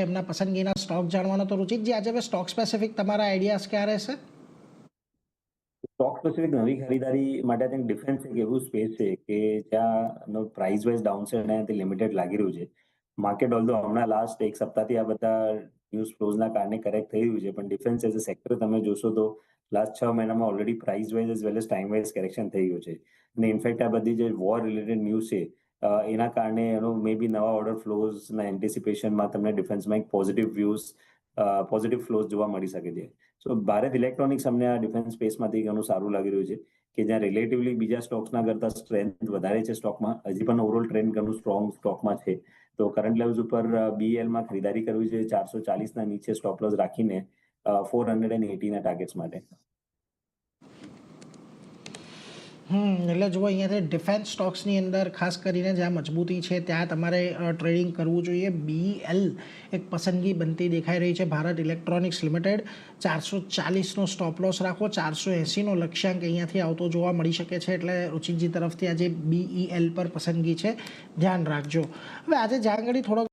એમના પસંદગીના સ્ટોક જાણવાનો. તો રુચિતજી, આજે હવે સ્ટોક સ્પેસિફિક તમારા આઈડિયાઝ ક્યાં રહેશે? સ્ટોક સ્પેસિફિક નવી ખરીદારી માટે આઈ થિંક ડિફેન્સ એક એવું સ્પેસ છે કે જ્યાં પ્રાઇસ વાઇઝ ડાઉનસાઇડ એનાથી લિમિટેડ લાગી રહ્યું છે. માર્કેટ ઓલ્ધો હમણાં લાસ્ટ એક સપ્તાહથી આ બધા ન્યૂઝ ફ્લોઝના કારણે કરેક્ટ થઈ રહ્યું છે, પણ ડિફેન્સ એઝ અ સેક્ટર તમે જોશો તો લાસ્ટ 6 મહિનામાં already price wise as well as time wise correction થઈ ગયું છે. અને ઇનફેક્ટ આ બધી જે વોર રિલેટેડ ન્યૂઝ છે એના કારણે મે બી નવા ઓર્ડર ફ્લોઝના એન્ટિસિપેશનમાં તમને ડિફેન્સમાં એક પોઝિટિવ ફ્લોઝ જોવા મળી શકે છે. સો ભારત ઇલેક્ટ્રોનિક્સ અમને આ ડિફેન્સ સ્પેસમાંથી ઘણું સારું લાગી રહ્યું છે કે જ્યાં રિલેટિવલી બીજા સ્ટોક્સના કરતા સ્ટ્રેન્થ વધારે છે સ્ટોકમાં, હજી પણ ઓવરઓલ ટ્રેન્ડ ઘણું સ્ટ્રોંગ સ્ટોકમાં છે. તો કરંટ લેવલ્સ ઉપર બીએલમાં ખરીદારી કરવી છે 440ના નીચે સ્ટોપ લોસ રાખીને 480ના ટાર્ગેટ્સ માટે. એટલે જુઓ, અહીંયાથી ડિફેન્સ સ્ટોક્સની અંદર ખાસ કરીને જ્યાં મજબૂતી છે ત્યાં તમારે ટ્રેડિંગ કરવું જોઈએ. BEL એક પસંદગી બનતી દેખાઈ રહી છે. ભારત ઇલેક્ટ્રોનિક્સ લિમિટેડ 440નો સ્ટોપ લોસ રાખો, 480નો લક્ષ્યાંક અહીંયાથી આવતો જોવા મળી શકે છે. એટલે રુચિતજી તરફથી આજે BEL પર પસંદગી છે, ધ્યાન રાખજો. હવે આજે જ્યાં આગળ થોડો